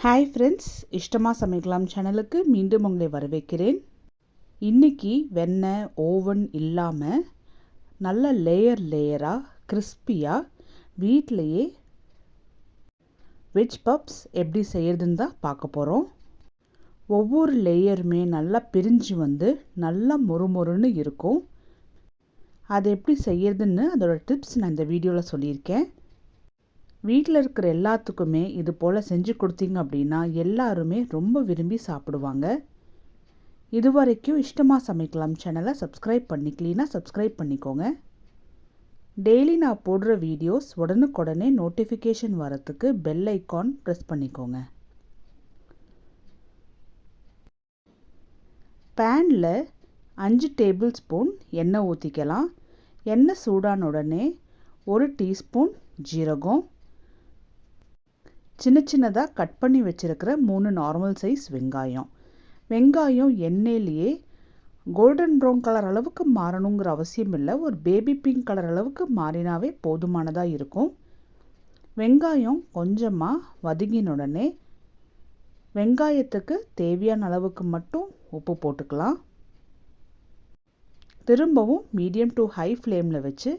Hi friends, இஷ்டமாக சமைக்கலாம் சேனலுக்கு மீண்டும் உங்களை வரவேற்கிறேன். இன்றைக்கி வெண்ணெய் ஓவன் இல்லாமல் நல்ல லேயராக கிறிஸ்பியாக வீட்டிலையே வெஜ் பப்ஸ் எப்படி செய்கிறதுன்னு தான் பார்க்க போகிறோம். ஒவ்வொரு லேயருமே நல்லா பிரிஞ்சு வந்து நல்லா மொறுமொறுன்னு இருக்கும். அதை எப்படி செய்கிறதுன்னு அதோட டிப்ஸ் நான் இந்த வீடியோவில் சொல்லியிருக்கேன். வீட்டில் இருக்கிற எல்லாத்துக்குமே இது போல் செஞ்சு கொடுத்தீங்க அப்படின்னா எல்லாருமே ரொம்ப விரும்பி சாப்பிடுவாங்க. இது வரைக்கும் இஷ்டமாக சமைக்கலாம் சேனலை சப்ஸ்கிரைப் பண்ணிக்கலனா சப்ஸ்கிரைப் பண்ணிக்கோங்க. டெய்லி நான் போடுற வீடியோஸ் உடனுக்குடனே நோட்டிஃபிகேஷன் வரத்துக்கு பெல் ஐக்கான் ப்ரெஸ் பண்ணிக்கோங்க. பேனில் 5 டேபிள் ஸ்பூன் எண்ணெய் ஊற்றிக்கலாம். எண்ணெய் சூடான உடனே 1 டீஸ்பூன் ஜீரகம், சின்னதாக கட் பண்ணி வச்சுருக்கிற 3 நார்மல் சைஸ் வெங்காயம் எண்ணெயிலேயே கோல்டன் ப்ரௌன் கலர் அளவுக்கு மாறணுங்கிற அவசியம் இல்லை. ஒரு பேபி பிங்க் கலர் அளவுக்கு மாறினாவே போதுமானதாக இருக்கும். வெங்காயம் கொஞ்சமாக வதங்கின உடனே வெங்காயத்துக்கு தேவையான அளவுக்கு மட்டும் உப்பு போட்டுக்கலாம். திரும்பவும் மீடியம் டு ஹை ஃப்ளேமில் வச்சு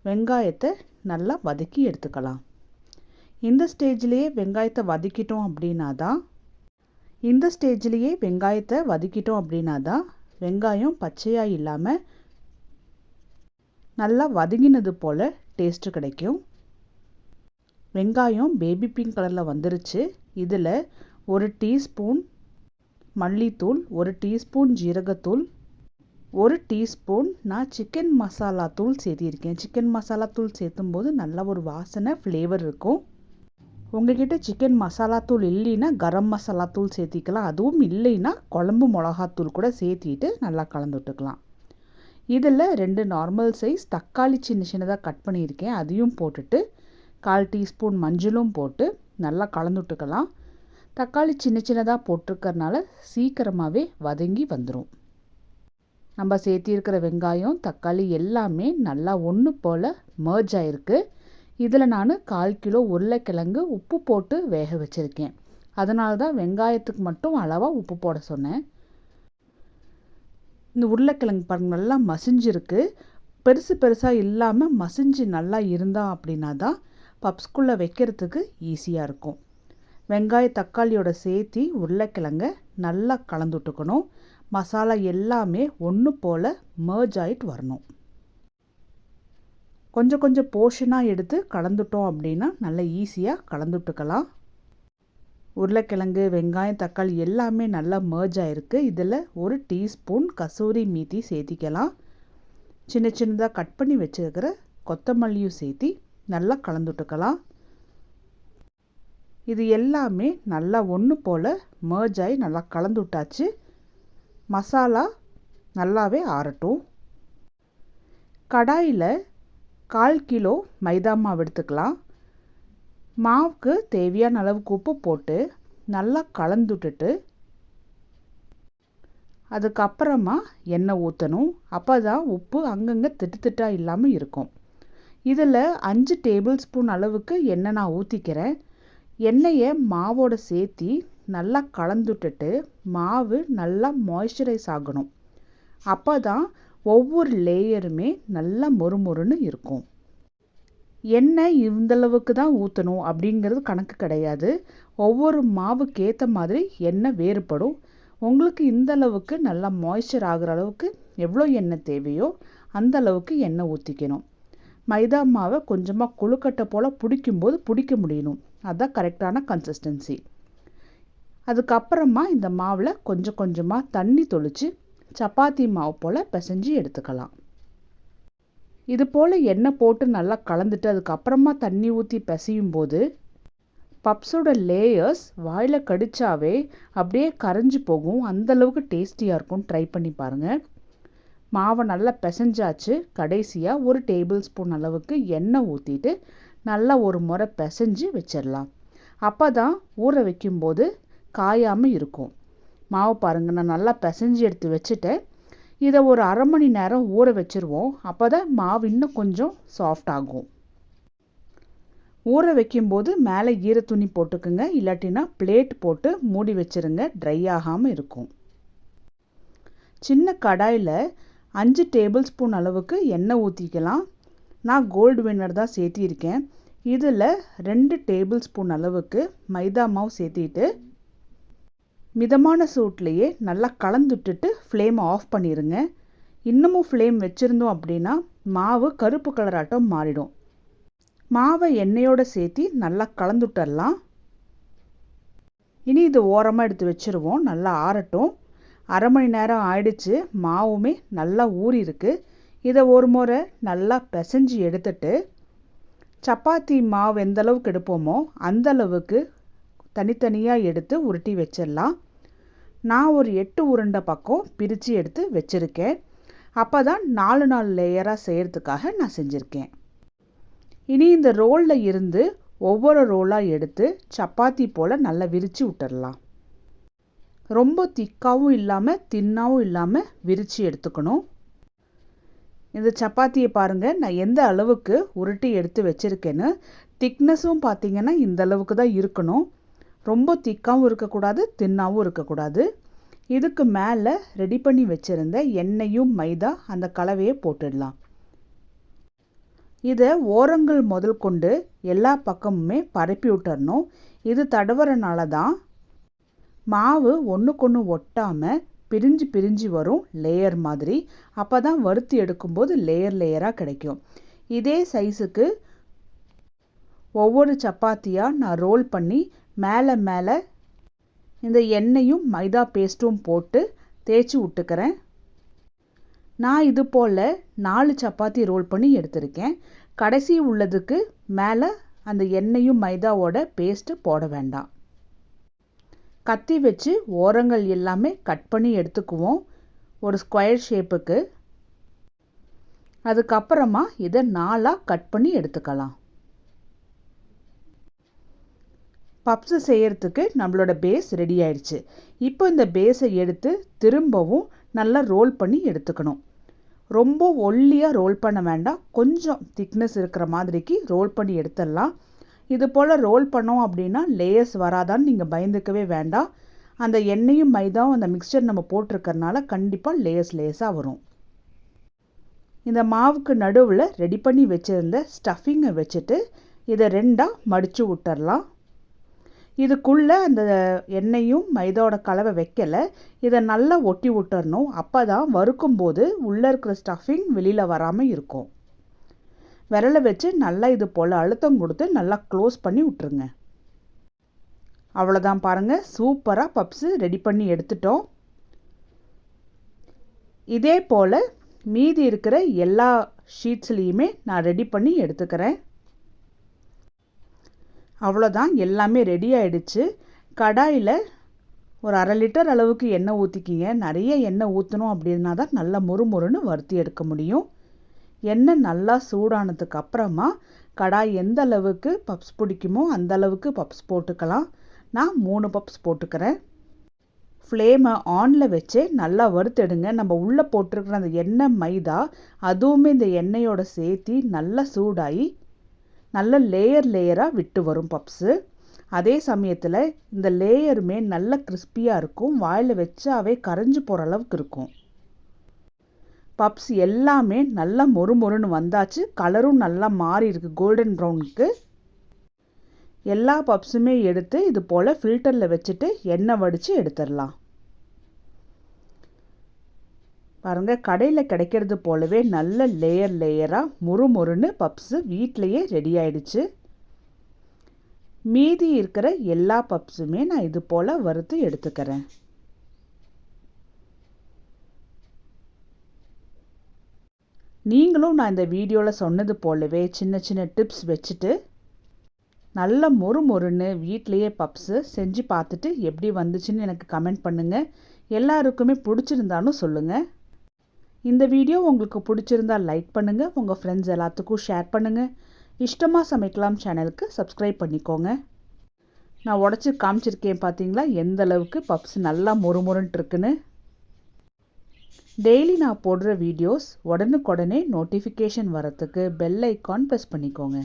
வெங்காயத்தை நல்லா வதக்கி எடுத்துக்கலாம். இந்த ஸ்டேஜ்லேயே வெங்காயத்தை வதக்கிட்டோம் அப்படின்னா தான் வெங்காயம் பச்சையாக இல்லாமல் நல்லா வதங்கினது போல் டேஸ்ட்டு கிடைக்கும். வெங்காயம் பேபி பிங்க் கலரில் வந்துருச்சு. இதில் 1 டீஸ்பூன் மல்லித்தூள், 1 டீஸ்பூன் ஜீரகத்தூள், 1 டீஸ்பூன் நான் சிக்கன் மசாலா தூள் சேர்த்திருக்கேன். சிக்கன் மசாலா தூள் சேர்த்தும்போது நல்ல ஒரு வாசனை ஃப்ளேவர் இருக்கும். உங்கள்கிட்ட சிக்கன் மசாலா தூள் இல்லைன்னா கரம் மசாலா தூள் சேர்த்திக்கலாம். அதுவும் இல்லைன்னா குழம்பு மிளகாத்தூள் கூட சேர்த்திட்டு நல்லா கலந்து விட்டுக்கலாம். இதில் 2 நார்மல் சைஸ் தக்காளி சின்னதாக கட் பண்ணியிருக்கேன். அதையும் போட்டுட்டு 1/4 டீஸ்பூன் மஞ்சளும் போட்டு நல்லா கலந்து விட்டுக்கலாம். தக்காளி சின்னதாக போட்டிருக்கறனால சீக்கிரமாகவே வதங்கி வந்துடும். நம்ம சேர்த்திருக்கிற வெங்காயம் தக்காளி எல்லாமே நல்லா ஒன்று போல் மர்ஜ் ஆகிருக்கு. இதில் நான் 1/4 கிலோ உருளைக்கிழங்கு உப்பு போட்டு வேக வச்சுருக்கேன். அதனால தான் வெங்காயத்துக்கு மட்டும் அளவாக உப்பு போட சொன்னேன். இந்த உருளைக்கிழங்கு பாருங்கள் நல்லா மசிஞ்சிருக்கு. பெருசாக இல்லாமல் மசிஞ்சு நல்லா இருந்தால் அப்படின்னா தான் பப்ஸ்குள்ளே வைக்கிறதுக்கு ஈஸியாக இருக்கும். வெங்காய தக்காளியோட சேர்த்தி உருளைக்கிழங்க நல்லா கலந்து விட்டுக்கணும். மசாலா எல்லாமே ஒன்று போல் மர்ஜ் ஆகிட்டு வரணும். கொஞ்சம் போர்ஷனாக எடுத்து கலந்துட்டோம் அப்படின்னா நல்லா ஈஸியாக கலந்துட்டுக்கலாம். உருளைக்கிழங்கு வெங்காயம் தக்காளி எல்லாமே நல்லா மர்ஜ் ஆகிருக்கு. இதில் 1 டீஸ்பூன் கசூரி மீத்தி சேர்த்திக்கலாம். சின்னதாக கட் பண்ணி வச்சுருக்கிற கொத்தமல்லியும் சேர்த்தி நல்லா கலந்துட்டுக்கலாம். இது எல்லாமே நல்லா ஒன்று போல் மர்ஜ் ஆகி நல்லா கலந்து விட்டாச்சு. மசாலா நல்லாவே ஆறட்டும். கடாயில் 1/4 கிலோ மைதா மாவு எடுத்துக்கலாம். மாவுக்கு தேவையான அளவுக்கு உப்பு போட்டு நல்லா கலந்துட்டுட்டு அதுக்கப்புறமா எண்ணெய் ஊற்றணும். அப்போ தான் உப்பு அங்கங்கே திட்டாக இல்லாமல் இருக்கும். இதில் 5 டேபிள் ஸ்பூன் அளவுக்கு எண்ணெய் நான் ஊற்றிக்கிறேன். எண்ணெயை மாவோடு சேர்த்தி நல்லா கலந்துட்டுட்டு மாவு நல்லா மாய்ஸ்சரைஸ் ஆகணும். அப்போ தான் ஒவ்வொரு லேயருமே நல்லா மொறுமொறுன்னு இருக்கும். எண்ணெய் இந்தளவுக்கு தான் ஊற்றணும் அப்படிங்கிறது கணக்கு கிடையாது. ஒவ்வொரு மாவுக்கு ஏற்ற மாதிரி எண்ணெய் வேறுபடும். உங்களுக்கு இந்தளவுக்கு நல்லா மாய்ஸ்சர் ஆகிற அளவுக்கு எவ்வளோ எண்ணெய் தேவையோ அந்த அளவுக்கு எண்ணெய் ஊற்றிக்கணும். மைதா மாவை கொஞ்சமாக கொழுக்கட்டை போல் பிடிக்கும்போது பிடிக்க முடியணும். அதுதான் கரெக்டான கன்சிஸ்டன்சி. அதுக்கப்புறமா இந்த மாவில் கொஞ்சமாக தண்ணி தொளித்து சப்பாத்தி மாவு போல் பிசைஞ்சு எடுத்துக்கலாம். இது போல் எண்ணெய் போட்டு நல்லா கலந்துட்டு அதுக்கப்புறமா தண்ணி ஊற்றி பிசையும் போது பப்ஸோட லேயர்ஸ் வாயில் கடிச்சாவே அப்படியே கரைஞ்சி போகும். அந்தளவுக்கு டேஸ்டியாக இருக்கும். ட்ரை பண்ணி பாருங்கள். மாவை நல்லா பிசைஞ்சாச்சு. கடைசியாக 1 டேபிள் ஸ்பூன் அளவுக்கு எண்ணெய் ஊற்றிட்டு நல்லா ஒரு முறை பிசைஞ்சு வச்சிடலாம். அப்போ தான் ஊற வைக்கும்போது காயாமல் இருக்கும். மாவு பாருங்கள், நான் நல்லா பிசைஞ்சு எடுத்து வச்சுட்டேன். இதை ஒரு 1/2 மணி நேரம் ஊற வச்சுருவோம். அப்போ தான் மாவு இன்னும் கொஞ்சம் சாஃப்ட் ஆகும். ஊற வைக்கும்போது மேலே ஈர துணி போட்டுக்குங்க, இல்லாட்டினா பிளேட் போட்டு மூடி வச்சுருங்க, ட்ரை ஆகாமல் இருக்கும். சின்ன கடாயில் 5 டேபிள் ஸ்பூன் அளவுக்கு எண்ணெய் ஊற்றிக்கலாம். நான் கோல்டு வின்னர் தான் சேர்த்திருக்கேன். இதில் 2 டேபிள் ஸ்பூன் அளவுக்கு மைதா மாவு சேர்த்திட்டு மிதமான சூட்லேயே நல்லா கலந்துட்டுட்டு ஃப்ளேமை ஆஃப் பண்ணிடுங்க. இன்னமும் ஃப்ளேம் வச்சுருந்தோம் அப்படின்னா மாவு கருப்பு கலராட்டம் மாறிடும். மாவை எண்ணெயோடு சேர்த்தி நல்லா கலந்துட்டரலாம். இனி இது ஓரமாக எடுத்து வச்சுருவோம், நல்லா ஆறட்டும். அரை மணி நேரம் ஆயிடுச்சு, மாவுமே நல்லா ஊறி இருக்குது. இதை ஒரு முறை நல்லா பிசைஞ்சு எடுத்துட்டு சப்பாத்தி மாவு எந்த அளவுக்கு எடுப்போமோ அந்த அளவுக்கு தனித்தனியாக எடுத்து உருட்டி வச்சிடலாம். நான் ஒரு 8 உருண்டை பக்கம் பிரித்து எடுத்து வச்சுருக்கேன். அப்போ தான் 4 லேயராக செய்கிறதுக்காக நான் செஞ்சுருக்கேன். இனி இந்த ரோலில் இருந்து ஒவ்வொரு ரோலாக எடுத்து சப்பாத்தி போல் நல்லா விரித்து விட்டுடலாம். ரொம்ப திக்காகவும் இல்லாமல் தின்னாகவும் இல்லாமல் விரித்து எடுத்துக்கணும். இந்த சப்பாத்தியை பாருங்கள், நான் எந்த அளவுக்கு உருட்டி எடுத்து வச்சுருக்கேன்னு. திக்னஸும் பார்த்திங்கன்னா இந்த அளவுக்கு தான் இருக்கணும். ரொம்ப திக்காகவும் இருக்கக்கூடாது, தின்னாகவும் இருக்கக்கூடாது. இதுக்கு மேலே ரெடி பண்ணி வச்சுருந்த எண்ணெயும் மைதா அந்த கலவையை போட்டுடலாம். இதை ஓரங்கள் முதல் கொண்டு எல்லா பக்கமுமே பரப்பி விட்டுறணும். இது தடவுறனால தான் மாவு ஒன்றுக்கொன்று ஒட்டாமல் பிரிஞ்சு பிரிஞ்சு வரும், லேயர் மாதிரி. அப்போ தான் வறுத்து எடுக்கும்போது லேயர் லேயராக கிடைக்கும். இதே சைஸுக்கு ஒவ்வொரு சப்பாத்தியாக நான் ரோல் பண்ணி மேலே மேலே இந்த எண்ணெயும் மைதா பேஸ்ட்டும் போட்டு தேய்ச்சி விட்டுக்கிறேன். நான் இது போல் 4 சப்பாத்தி ரோல் பண்ணி எடுத்திருக்கேன். கடைசி உள்ளதுக்கு மேலே அந்த எண்ணெயும் மைதாவோட பேஸ்ட்டு போட வேண்டாம். கத்தி வச்சு ஓரங்கள் எல்லாமே கட் பண்ணி எடுத்துக்குவோம் ஒரு ஸ்கொயர் ஷேப்புக்கு. அதுக்கப்புறமா இதை 4ஆக கட் பண்ணி எடுத்துக்கலாம். பப்ஸு செய்கிறதுக்கு நம்மளோட பேஸ் ரெடி ஆயிடுச்சு. இப்போ இந்த பேஸை எடுத்து திரும்பவும் நல்லா ரோல் பண்ணி எடுத்துக்கணும். ரொம்ப ஒல்லியாக ரோல் பண்ண வேண்டாம், கொஞ்சம் திக்னஸ் இருக்கிற மாதிரிக்கு ரோல் பண்ணி எடுத்துடலாம். இது போல் ரோல் பண்ணோம் அப்படின்னா லேயர்ஸ் வராதான்னு நீங்கள் பயந்துக்கவே வேண்டாம். அந்த எண்ணெயும் மைதாவும் அந்த மிக்சர் நம்ம போட்டிருக்கறனால கண்டிப்பாக லேயர்ஸாக வரும். இந்த மாவுக்கு நடுவில் ரெடி பண்ணி வச்சுருந்த ஸ்டஃபிங்கை வச்சுட்டு இதை 2ஆக மடித்து விட்டுறலாம். இதுக்குள்ளே அந்த எண்ணெயும் மைதாவோட கலவை வைக்கலை, இதை நல்லா ஒட்டி விட்டுறணும். அப்போ தான் வறுக்கும்போது உள்ளே இருக்கிற ஸ்டஃபிங் வெளியில் வராமல் இருக்கும். விரலை வச்சு நல்லா இது போல் அழுத்தம் கொடுத்து நல்லா க்ளோஸ் பண்ணி விட்டுருங்க. அவ்வளோதான் பாருங்கள், சூப்பராக பப்ஸு ரெடி பண்ணி எடுத்துட்டோம். இதே போல் மீதி இருக்கிற எல்லா ஷீட்ஸ்லேயுமே நான் ரெடி பண்ணி எடுத்துக்கிறேன். அவ்வளோதான், எல்லாமே ரெடி ஆகிடுச்சு. கடாயில் ஒரு 1/2 லிட்டர் அளவுக்கு எண்ணெய் ஊற்றிக்கிங்க. நிறைய எண்ணெய் ஊற்றணும் அப்படின்னா தான் நல்லா முறுமுறுன்னு வறுத்தி எடுக்க முடியும். எண்ணெய் நல்லா சூடானதுக்கு அப்புறமா கடாய் எந்த அளவுக்கு பப்ஸ் பிடிக்குமோ அந்த அளவுக்கு பப்ஸ் போட்டுக்கலாம். நான் 3 பப்ஸ் போட்டுக்கிறேன். ஃப்ளேமை ஆனில் வச்சு நல்லா வறுத்தெடுங்க. நம்ம உள்ளே போட்டிருக்கிற அந்த எண்ணெய் மைதா அதுவுமே இந்த எண்ணெயோடு சேர்த்தி நல்லா சூடாகி நல்ல லேயராக விட்டு வரும் பப்ஸு. அதே சமயத்தில் இந்த லேயருமே நல்ல கிறிஸ்பியாக இருக்கும், வாயில் வச்சாவே கரைஞ்சி போகிற அளவுக்கு இருக்கும். பப்ஸ் எல்லாமே நல்லா மொறுன்னு வந்தாச்சு. கலரும் நல்லா மாறி இருக்குது, கோல்டன் ப்ரௌனுக்கு. எல்லா பப்ஸுமே எடுத்து இது போல் ஃபில்டரில் வச்சுட்டு எண்ணெய் வடித்து எடுத்துடலாம். பாருங்கள், கடையில் கிடைக்கிறது போலவே நல்ல லேயராக மொறுன்னு பப்ஸு வீட்டிலையே ரெடி ஆயிடுச்சு. மீதி இருக்கிற எல்லா பப்ஸுமே நான் இது போல் வறுத்து எடுத்துக்கிறேன். நீங்களும் நான் இந்த வீடியோவில் சொன்னது போலவே சின்ன சின்ன டிப்ஸ் வச்சுட்டு நல்ல மொறுன்னு வீட்டிலையே பப்ஸு செஞ்சு பார்த்துட்டு எப்படி வந்துச்சுன்னு எனக்கு கமெண்ட் பண்ணுங்கள். எல்லாருக்குமே பிடிச்சிருந்தாலும் சொல்லுங்கள். இந்த வீடியோ உங்களுக்கு பிடிச்சிருந்தா லைக் பண்ணுங்கள், உங்கள் ஃப்ரெண்ட்ஸ் எல்லாத்துக்கும் ஷேர் பண்ணுங்கள். இஷ்டமாக சமைக்கலாம் சேனலுக்கு சப்ஸ்கிரைப் பண்ணிக்கோங்க. நான் உடச்சி காமிச்சிருக்கேன் பார்த்தீங்களா, எந்த அளவுக்கு பப்ஸ் நல்லா மொறுன்ட்டு இருக்குன்னு. டெய்லி நான் போடுற வீடியோஸ் உடனுக்குடனே நோட்டிஃபிகேஷன் வரத்துக்கு பெல் ஐக்கான் ப்ரெஸ் பண்ணிக்கோங்க.